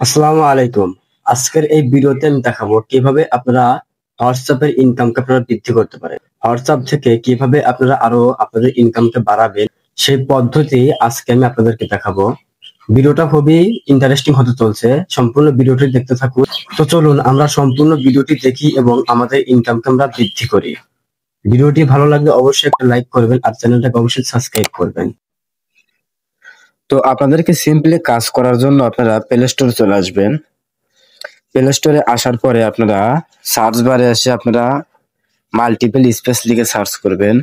আসসালামু আলাইকুম। আজকের এই ভিডিওতে আমি দেখাবো কিভাবে আপনারা হোয়াটসঅ্যাপের ইনকামকে আপনারা বৃদ্ধি করতে পারেন। হোয়াটসঅ্যাপ থেকে কিভাবে আপনারা আরো আপনাদের ইনকামকে বাড়াবেন সেই পদ্ধতি আজকে আমি আপনাদেরকে দেখাবো। ভিডিওটা খুবই ইন্টারেস্টিং হতে চলছে, সম্পূর্ণ ভিডিওটি দেখতে থাকুন। তো চলুন আমরা সম্পূর্ণ ভিডিওটি দেখি এবং আমাদের ইনকামকে আমরা বৃদ্ধি করি। ভিডিওটি ভালো লাগলে অবশ্যই একটা লাইক করবেন আর চ্যানেলটাকে অবশ্যই সাবস্ক্রাইব করবেন। তো আপনাদেরকে সিম্পলি কাজ করার জন্য আপনারা প্লে স্টোরে চলে আসবেন। প্লে স্টোরে আসার পরে আপনারা সার্চ বারে এসে আপনারা মাল্টিপল স্পেস লিখে সার্চ করবেন।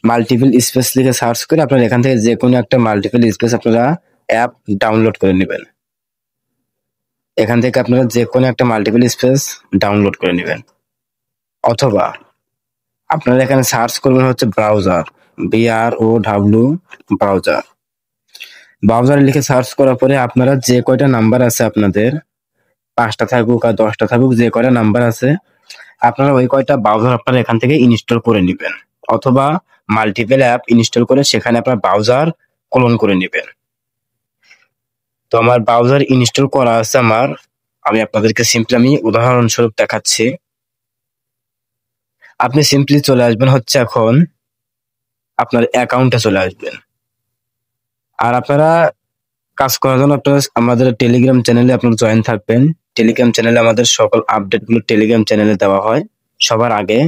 মাল্টিপল স্পেস লিখে সার্চ করে আপনারা এখান থেকে যে কোনো একটা মাল্টিপল স্পেস আপনারা অ্যাপ ডাউনলোড করে নেবেন। এখান থেকে আপনারা যে কোনো একটা মাল্টিপল স্পেস ডাউনলোড করে নেবেন, অথবা আপনারা এখানে সার্চ করবেন হচ্ছে ব্রাউজার, BROW ব্রাউজার। ব্রাউজারে লিখে সার্চ করার পরে আপনারা যে কয়টা নাম্বার আছে আপনাদের, 5টা থাকুক আর 10টা থাকুক, যে কয়টা নাম্বার আছে আপনারা ওই কয়টা ব্রাউজার আপনারা এখান থেকে ইনস্টল করে নেবেন, অথবা মাল্টিপল অ্যাপ ইনস্টল করে সেখানে আপনার ব্রাউজার ক্লোন করে নেবেন। তো আমার ব্রাউজার ইনস্টল করা আছে আমি আপনাদেরকে সিম্পলি উদাহরণস্বরূপ দেখাচ্ছি। আপনি সিম্পলি চলে আসবেন হচ্ছে এখন আপনার অ্যাকাউন্টে চলে আসবেন। আর আপনারা কাজ করার জন্য আপনারা আমাদের টেলিগ্রাম চ্যানেলে আপনারা জয়েন থাকবেন। টেলিগ্রাম চ্যানেলে আমাদের সকল আপডেটগুলো টেলিগ্রাম চ্যানেলে দেওয়া হয় সবার আগে।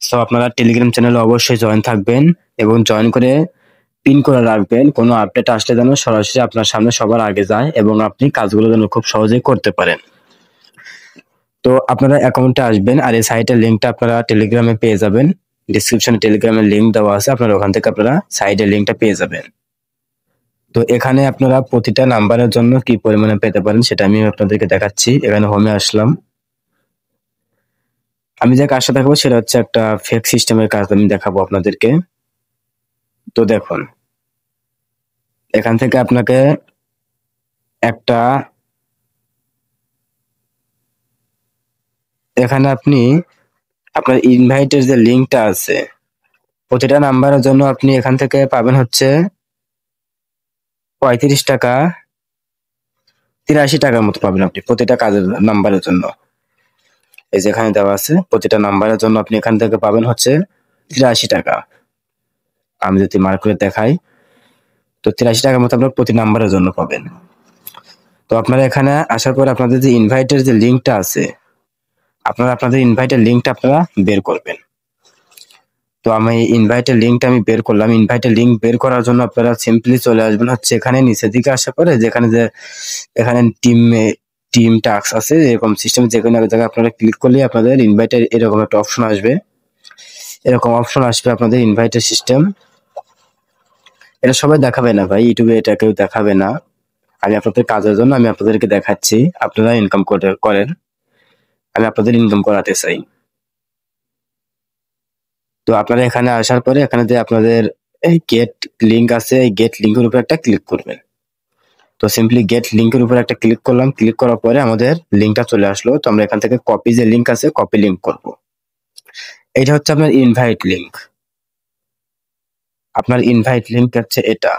সো আপনারা টেলিগ্রাম চ্যানেলে অবশ্যই জয়েন থাকবেন এবং জয়েন করে পিন করে রাখবেন, কোনো আপডেট আসলে যেন সরাসরি আপনার সামনে সবার আগে যায় এবং আপনি কাজগুলো যেন খুব সহজেই করতে পারেন। তো আপনারা অ্যাকাউন্টে আসবেন আর এই সাইটের লিঙ্কটা আপনারা টেলিগ্রামে পেয়ে যাবেন। ডিসক্রিপশনে টেলিগ্রামের লিঙ্ক দেওয়া আছে, আপনারা ওখান থেকে আপনারা সাইটের লিঙ্কটা পেয়ে যাবেন। তো এখানে আপনারা প্রতিটা নাম্বারের জন্য কি পরিমাণে পেতে পারেন সেটা আমি আপনাদেরকে দেখাচ্ছি। এখানে হোমে আসলাম। আমি যে কাজটা দেখাবো সেটা হচ্ছে একটা ফেক সিস্টেমের কাজ আমি দেখাবো আপনাদেরকে। তো দেখুন, এখান থেকে আপনাকে একটা এখানে আপনি আপনার ইনভাইটের যে লিঙ্কটা আছে প্রতিটা নাম্বারের জন্য আপনি এখান থেকে পাবেন হচ্ছে 35 টাকা 83 টাকার মতো পাবেন আপনি প্রতিটা কাজের নাম্বারের জন্য। এই যে এখানে দেওয়া আছে প্রতিটা নাম্বারের জন্য আপনি এখান থেকে পাবেন হচ্ছে 83 টাকা। আমি যদি মার্ক করে দেখাই, তো 83 টাকার মতো আপনার প্রতি নাম্বারের জন্য পাবেন। তো আপনারা এখানে আসার পর আপনাদের যে ইনভাইটের যে লিঙ্কটা আছে আপনারা আপনাদের ইনভাইটের লিঙ্কটা আপনারা বের করবেন। তো আমি ইনভাইটের লিঙ্কটা আমি বের করলাম। ইনভাইটের লিঙ্ক বের করার জন্য আপনারা সিম্পলি চলে আসবেন হচ্ছে এখানে নিচের দিকে আসার পরে যেখানে যে এখানে টিম টাস্ক আছে, এরকম সিস্টেম যে কোনো এক জায়গায় আপনারা ক্লিক করলে আপনাদের ইনভাইটের এরকম একটা অপশন আসবে। এরকম অপশন আসবে আপনাদের ইনভাইটের সিস্টেম। এটা সবাই দেখাবে না ভাই, ইউটিউবে এটা কেউ দেখাবে না। আমি আপনাদের কাজের জন্য আমি আপনাদেরকে দেখাচ্ছি, আপনারা ইনকাম করেন, আমি আপনাদের ইনকাম করাতে চাই। তো আপনারা এখানে আসার পরে এখানে যে আপনাদের এই গেট লিঙ্ক আছে, এই গেট লিঙ্কের উপর একটা ক্লিক করবেন। তো সিম্পলি গেট লিঙ্কের উপর একটা ক্লিক করলাম। ক্লিক করার পরে আমাদের লিঙ্কটা চলে আসলো। তো আমরা এখান থেকে কপি যে লিঙ্ক আছে কপি লিঙ্ক করব। এটা হচ্ছে আপনার ইনভাইট লিঙ্ক। আপনার ইনভাইট লিঙ্ক হচ্ছে এটা।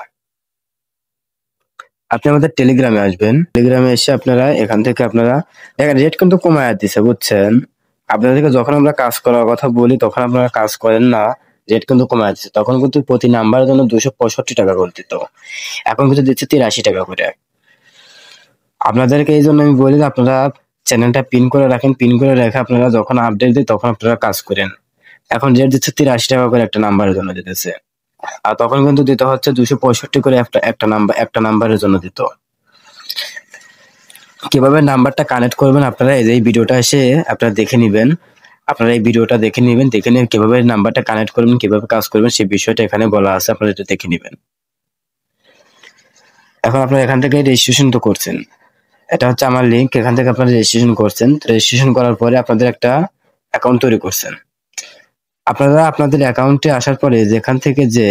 আপনি আমাদের টেলিগ্রামে আসবেন। টেলিগ্রামে এসে আপনারা এখান থেকে আপনারা দেখেন রেট কিন্তু কমায় দিচ্ছে, বুঝছেন? আপনাদেরকে যখন আমরা কাজ করার কথা বলি তখন আপনারা কাজ করেন না, রেট কিন্তু কমায় দিচ্ছে। তখন কিন্তু প্রতি নাম্বারের জন্য 265 টাকা করে দিত, এখন কিন্তু দিচ্ছে 83 টাকা করে। আপনাদেরকে এই জন্য আমি বলি যে আপনারা চ্যানেলটা পিন করে রাখেন, পিন করে রেখে আপনারা যখন আপডেট দিই তখন আপনারা কাজ করেন। এখন রেট দিচ্ছে 83 টাকা করে একটা নাম্বারের জন্য দিতেছে, আর তখন কিন্তু দিতে হচ্ছে 265 করে একটা নাম্বারের জন্য দিত। কিভাবে নাম্বারটা কানেক্ট করবেন আপনারা এই ভিডিওটা এসে আপনারা দেখে নেবেন। আপনারা এই ভিডিওটা দেখে নেবেন, দেখে নিয়ে কিভাবে নাম্বারটা কানেক্ট করবেন, কিভাবে কাজ করবেন সেই বিষয়টা এখানে বলা আছে, আপনারা এটা দেখে নেবেন। এখন আপনারা এখান থেকে রেজিস্ট্রেশন তো করছেন, এটা হচ্ছে আমার লিঙ্ক। এখান থেকে আপনারা রেজিস্ট্রেশন করছেন। রেজিস্ট্রেশন করার পরে আপনাদের একটা অ্যাকাউন্ট তৈরি করছেন। আপনারা আপনাদের অ্যাকাউন্টে আসার পরে যেখান থেকে যে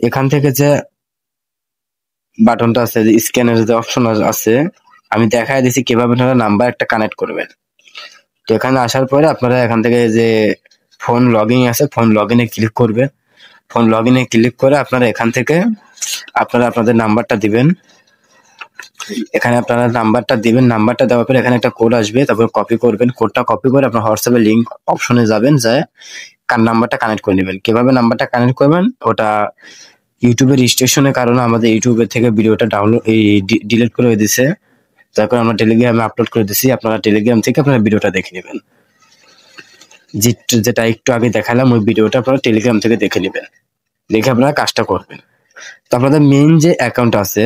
এখান থেকে যে বাটনটা আছে, যে স্ক্যানের যে অপশন আছে, আমি দেখাই দিছি কিভাবে আপনারা নাম্বার একটা কানেক্ট করবেন। তো এখানে আসার পরে আপনারা এখান থেকে যে ফোন লগইন আছে, ফোন লগইনে ক্লিক করবেন। ফোন লগইনে ক্লিক করে আপনারা এখান থেকে আপনারা আপনাদের নাম্বারটা দিবেন। এখানে আপনারা নাম্বারটা দিবেন, নাম্বারটা দেওয়ার পরে এখানে একটা কোড আসবে, তারপর কপি করবেন। কোডটা কপি করে আপনার হোয়াটসঅ্যাপে লিংক অপশনে যাবেন, যায় নাম্বারটা কানেক্ট করে নেবেন। কিভাবে নাম্বারটা কানেক্ট করবেন ওটা ইউটিউবের রেজিস্ট্রেশনের কারণে আমাদের ইউটিউবের থেকে ভিডিওটা ডাউনলোড ডিলিট করে দিয়েছে, যার কারণে আমরা টেলিগ্রামে আপলোড করে দিছি। আপনারা টেলিগ্রাম থেকে আপনারা ভিডিওটা দেখে নেবেন। যেটা একটু আগে দেখালাম ওই ভিডিওটা আপনারা টেলিগ্রাম থেকে দেখে নেবেন, দেখে আপনারা কাজটা করবেন। তো আপনাদের মেইন যে অ্যাকাউন্ট আছে,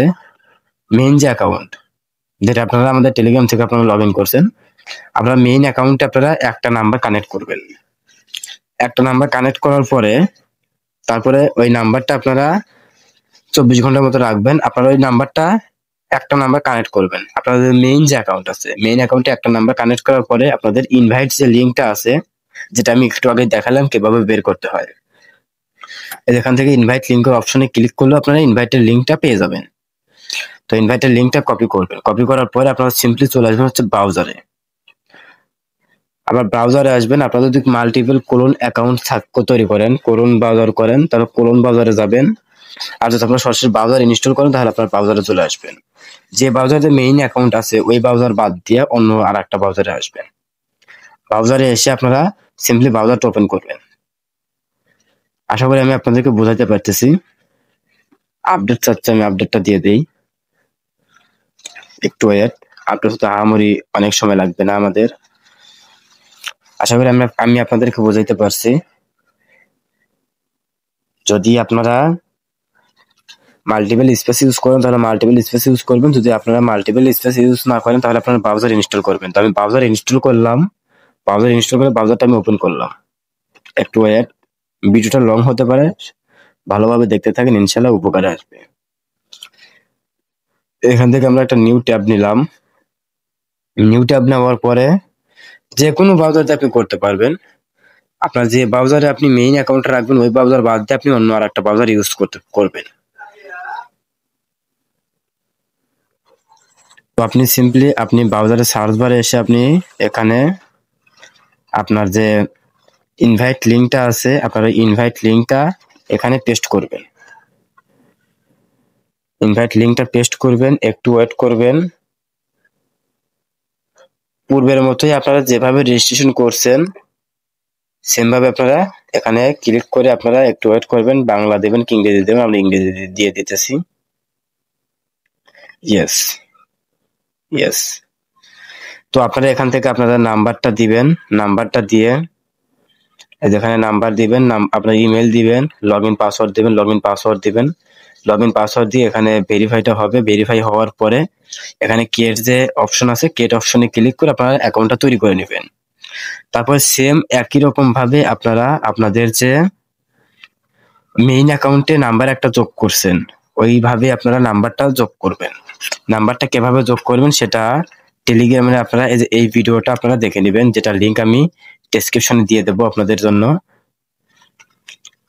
মেইন যে অ্যাকাউন্ট যেটা আপনারা আমাদের টেলিগ্রাম থেকে আপনারা লগ ইন করছেন, আপনারা মেইন অ্যাকাউন্টে আপনারা একটা নাম্বার কানেক্ট করবেন। একটা নাম্বার কানেক্ট করার পরে তারপরে ওই নাম্বারটা আপনারা 24 ঘন্টার মতো রাখবেন। আপনারা ওই নাম্বারটা একটা নাম্বার কানেক্ট করবেন আপনাদের মেইন যে অ্যাকাউন্ট আছে, মেইন অ্যাকাউন্টে একটা নাম্বার কানেক্ট করার পরে আপনাদের ইনভাইট যে লিঙ্কটা আছে, যেটা আমি একটু আগে দেখালাম কিভাবে বের করতে হয়, এখান থেকে ইনভাইট লিঙ্কের অপশনে ক্লিক করলে আপনারা ইনভাইটের লিঙ্কটা পেয়ে যাবেন। তো ইনভাইটের লিঙ্কটা কপি করবেন, কপি করার পরে আপনারা সিম্পলি চলে আসবেন হচ্ছে ব্রাউজারে। আবার ব্রাউজারে আসবেন, আপনারা যদি মাল্টিপল কোলন অ্যাকাউন্ট তৈরি করেন, কোলন ব্রাউজার করেন, তাহলে কোলন ব্রাউজারে যাবেন। আর যদি আপনারা সরাসরি ব্রাউজার ইনস্টল করেন তাহলে আপনার ব্রাউজারে চলে আসবেন। যে ব্রাউজারে মেইন অ্যাকাউন্ট আছে ওই ব্রাউজার বাদ দিয়ে অন্য আর একটা ব্রাউজারে আসবেন। ব্রাউজারে এসে আপনারা সিম্পলি ব্রাউজারটা ওপেন করবেন। আশা করি আমি আপনাদেরকে বোঝাতে পারতেছি। আপডেট চাচ্ছে, আমি আপডেটটা দিয়ে দিই, একটু ওয়েট। আপডেট হতে আহামরি অনেক সময় লাগবে না আমাদের। আশা করি আমি আপনাদেরকে বোঝাইতে পারছি। যদি আপনারা মাল্টিপল স্পেস ইউজ করেন তাহলে মাল্টিপল স্পেস ইউজ করবেন, যদি আপনারা মাল্টিপল স্পেস ইউজ না করেন তাহলে আপনারা ব্রাউজার ইনস্টল করবেন। তো আমি ব্রাউজার ইনস্টল করলাম, ব্রাউজার ইনস্টল করে ব্রাউজারটা আমি ওপেন করলাম। একটু ওয়েট, ভিডিওটা লং হতে পারে, ভালোভাবে দেখতে থাকেন, ইনশাল্লাহ উপকারে আসবে। এখান থেকে আমরা একটা নিউ ট্যাব নিলাম। নিউ ট্যাব নেওয়ার পরে যে কোনো ব্রাউজারতে আপনি করতে পারবেন। আপনার যে ব্রাউজারে আপনি মেইন অ্যাকাউন্টটা রাখবেন ওই ব্রাউজার বাদ দিয়ে আপনি অন্য আর একটা ব্রাউজার ইউজ করবেন। তো আপনি সিম্পলি আপনি ব্রাউজারে সার্চ বারে এসে আপনি এখানে আপনার যে ইনভাইট লিঙ্কটা আছে, আপনার ইনভাইট লিঙ্কটা এখানে পেস্ট করবেন। ইনভাইট লিঙ্কটা পেস্ট করবেন, একটু ওয়েট করবেন। পূর্বের মতোই আপনারা যেভাবে রেজিস্ট্রেশন করছেন সেম ভাবে আপনারা এখানে ক্লিক করে আপনারা একটু ওয়েট করবেন। বাংলা দেবেন কি ইংরেজি দেবেন, আমরা ইংরেজি দিয়ে দিতেছি। Yes yes. তো আপনারা এখান থেকে আপনারা নাম্বারটা দিবেন, নাম্বারটা দিয়ে যেখানে নাম্বার দিবেন, আপনার ইমেল দিবেন, লগ ইন পাসওয়ার্ড দিবেন, লগ ইন পাসওয়ার্ড দিবেন। লগ ইন পাসওয়ার্ড দিয়ে এখানে ভেরিফাইটা হবে। ভেরিফাই হওয়ার পরে এখানে ক্রিয়েট যে অপশন আছে, ক্রিয়েট অপশনে ক্লিক করে আপনারা অ্যাকাউন্টটা তৈরি করে নেবেন। তারপর সেম একই রকম ভাবে আপনারা আপনাদের যে মেইন অ্যাকাউন্টে নাম্বার একটা যোগ করছেন ওইভাবে আপনারা নাম্বারটাও যোগ করবেন। নাম্বারটা কিভাবে যোগ করবেন সেটা টেলিগ্রামে আপনারা এই ভিডিওটা আপনারা দেখে নেবেন, যেটা লিংক আমি ডেসক্রিপশনে দিয়ে দেবো আপনাদের জন্য।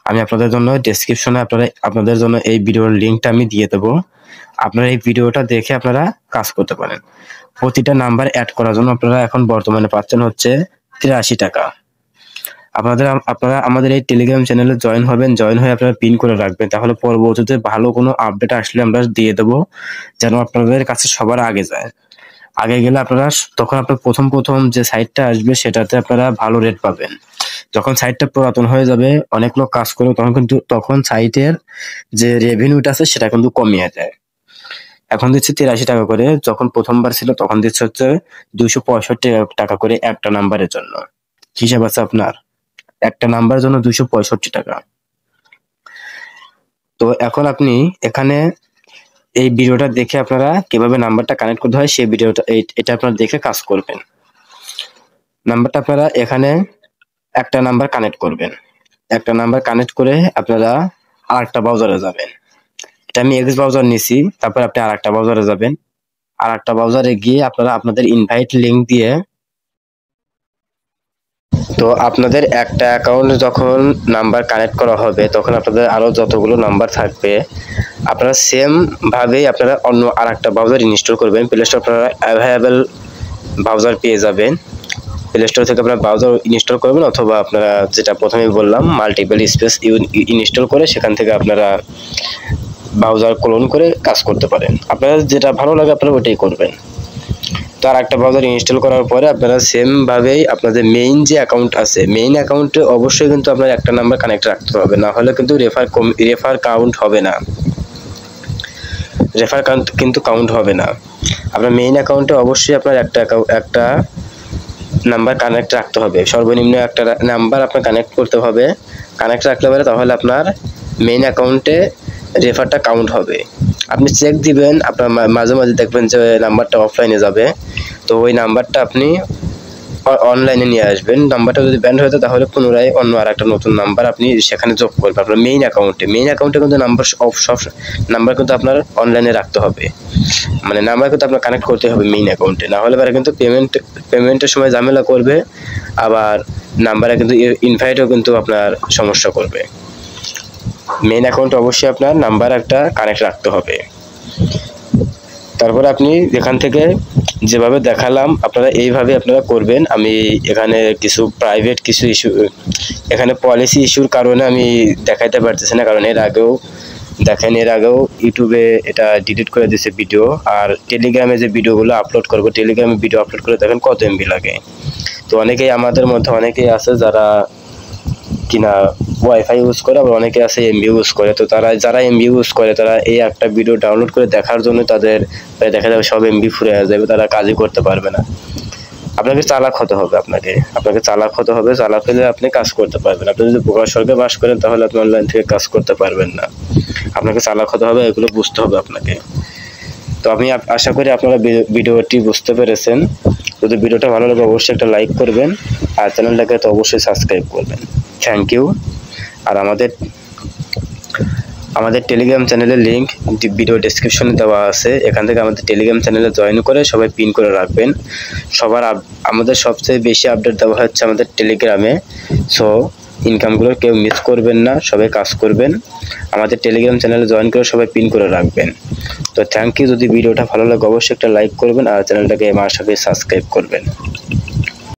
আমি আপনাদের জন্য ডেসক্রিপশনে আপনাদের জন্য এই ভিডিওর লিংকটা আমি দিয়ে দেবো। আপনারা এই ভিডিওটা দেখে আপনারা কাজ করতে পারেন। প্রতিটা নাম্বার অ্যাড করার জন্য আপনারা এখন বর্তমানে পাচ্ছেন হচ্ছে 83 টাকা। আপনারা আমাদের এই টেলিগ্রাম চ্যানেলে জয়েন হবেন, জয়েন হয়ে আপনারা পিন করে রাখবেন, তাহলে পরবর্তীতে ভালো কোনো আপডেট আসলে আমরা দিয়ে দেবো, যেন আপনাদের কাছে সবার আগে যায়। আগে গেলে আপনারা তখন আপনার প্রথম যে সাইটটা আসবে সেটাতে আপনারা ভালো রেট পাবেন। যখন সাইটটা পুরাতন হয়ে যাবে, অনেক লোক কাজ করবে, তখন সাইটের যে রেভিনিউটা আছে সেটা কিন্তু কমিয়ে যায়। এখন দিচ্ছে 83 টাকা করে, যখন প্রথমবার ছিল তখন দিচ্ছে হচ্ছে 265 টাকা করে একটা নাম্বারের জন্য। হিসাব আছে আপনার, একটা নাম্বারের জন্য 265 টাকা। তো এখন আপনি এখানে এই ভিডিওটা দেখে আপনারা কিভাবে নাম্বারটা কানেক্ট করতে হয় সেই ভিডিওটা এটা আপনারা দেখে কাজ করবেন। নাম্বারটা আপনারা এখানে একটা নাম্বার কানেক্ট করবেন, একটা নাম্বার কানেক্ট করে আপনারা আরেকটা ব্রাউজারে যাবেন। এটা আমি এক্স ব্রাউজার নিছি, তারপর আপনি আরেকটা ব্রাউজারে যাবেন। আরেকটা ব্রাউজারে গিয়ে আপনারা আপনাদের ইনভাইট লিংক দিয়ে, তো আপনাদের একটা অ্যাকাউন্টে যখন নাম্বার কানেক্ট করা হবে তখন আপনাদের আরো যতগুলো নাম্বার থাকবে আপনারা সেম ভাবেই আপনারা অন্য আরেকটা ব্রাউজার ইনস্টল করবেন। প্লে স্টোর আপনারা অ্যাভেলেবল ব্রাউজার পেয়ে যাবেন, প্লে স্টোর থেকে আপনারা ব্রাউজার ইনস্টল করবেন, অথবা আপনারা যেটা প্রথমেই বললাম মাল্টিপল স্পেস ইনস্টল করে সেখান থেকে আপনারা ব্রাউজার ক্লোন করে কাজ করতে পারেন। আপনাদের যেটা ভালো লাগে আপনারা ওইটাই করবেন। তো আর একটা ব্রাউজার ইনস্টল করার পরে আপনারা সেম ভাবেই আপনাদের মেইন যে অ্যাকাউন্ট আছে, মেইন অ্যাকাউন্টে অবশ্যই কিন্তু আপনার একটা নাম্বার কানেক্ট রাখতে হবে, না হলে কিন্তু রেফার কাউন্ট হবে না। রেফার কিন্তু কাউন্ট হবে না। আপনার মেইন অ্যাকাউন্টে অবশ্যই আপনার একটা নাম্বার কানেক্ট রাখতে হবে, সর্বনিম্ন একটা নাম্বার আপনার কানেক্ট করতে হবে। কানেক্ট রাখলে পরে তাহলে আপনার মেইন অ্যাকাউন্টে রেফারটা কাউন্ট হবে। আপনি চেক দিবেন, আপনার মাঝে মাঝে দেখবেন যে নাম্বারটা অফলাইনে যাবে, তো ওই নাম্বারটা আপনি অনলাইনে নিয়ে আসবেন। নাম্বারটা যদি ব্যান্ড হয়ে যায় তাহলে পুনরায় অন্য আর একটা নতুন নাম্বার আপনি সেখানে যোগ করবেন আপনার মেইন অ্যাকাউন্টে। মেইন অ্যাকাউন্টে কিন্তু সব নাম্বার কিন্তু আপনার অনলাইনে রাখতে হবে, মানে নাম্বার কিন্তু আপনার কানেক্ট করতে হবে মেইন অ্যাকাউন্টে, না হলে পরে কিন্তু পেমেন্টের সময় ঝামেলা করবে, আবার নাম্বারে কিন্তু ইনভাইটও কিন্তু আপনার সমস্যা করবে। মেইন অ্যাকাউন্টে অবশ্যই আপনার নাম্বার একটা কানেক্ট রাখতে হবে। তারপরে আপনি এখান থেকে যেভাবে দেখালাম আপনারা এইভাবে আপনারা করবেন। আমি এখানে কিছু প্রাইভেট কিছু ইস্যু, এখানে পলিসি ইস্যুর কারণে আমি দেখাইতে পারতেছি না, কারণ এর আগেও ইউটিউবে এটা ডিলিট করে দিয়েছে ভিডিও। আর টেলিগ্রামে যে ভিডিওগুলো আপলোড করবো, টেলিগ্রামে ভিডিও আপলোড করে দেখেন কত এমবি লাগে। তো অনেকেই আমাদের মধ্যে অনেকেই আছে যারা কিনা ওয়াইফাই ইউজ করে, আবার অনেকে আছে এমবি ইউজ করে। তো যারা এমবি ইউজ করে তারা এই একটা ভিডিও ডাউনলোড করে দেখার জন্য তাদের দেখা যাবে সব এমবি ফুরিয়ে যাবে, তারা কাজই করতে পারবে না। আপনাকে চালাক হতে হবে, আপনাকে চালাক হতে হবে। চালাক হলে আপনি কাজ করতে পারবেন। আপনি যদি বোকার স্বর্গে বাস করেন তাহলে আপনি অনলাইন থেকে কাজ করতে পারবেন না। আপনাকে চালাক হতে হবে, এগুলো বুঝতে হবে আপনাকে। তো আমি আশা করি আপনারা ভিডিওটি বুঝতে পেরেছেন। যদি ভিডিওটা ভালো লাগে অবশ্যই একটা লাইক করবেন, আর চ্যানেলটাকে তো অবশ্যই সাবস্ক্রাইব করবেন। Thank you. আর আমাদের টেলিগ্রাম চ্যানেলের লিঙ্ক ভিডিও ডেসক্রিপশনে দেওয়া আছে, এখান থেকে আমাদের টেলিগ্রাম চ্যানেলে জয়েন করে সবাই পিন করে রাখবেন। আমাদের সবচেয়ে বেশি আপডেট দেওয়া হচ্ছে আমাদের টেলিগ্রামে। সো ইনকামগুলো কেউ মিস করবেন না, সবাই কাজ করবেন। আমাদের টেলিগ্রাম চ্যানেলে জয়েন করে সবাই পিন করে রাখবেন। তো থ্যাংক ইউ। যদি ভিডিওটা ভালো লাগে অবশ্যই একটা লাইক করবেন, আর চ্যানেলটাকে আমার সাথে সাবস্ক্রাইব করবেন।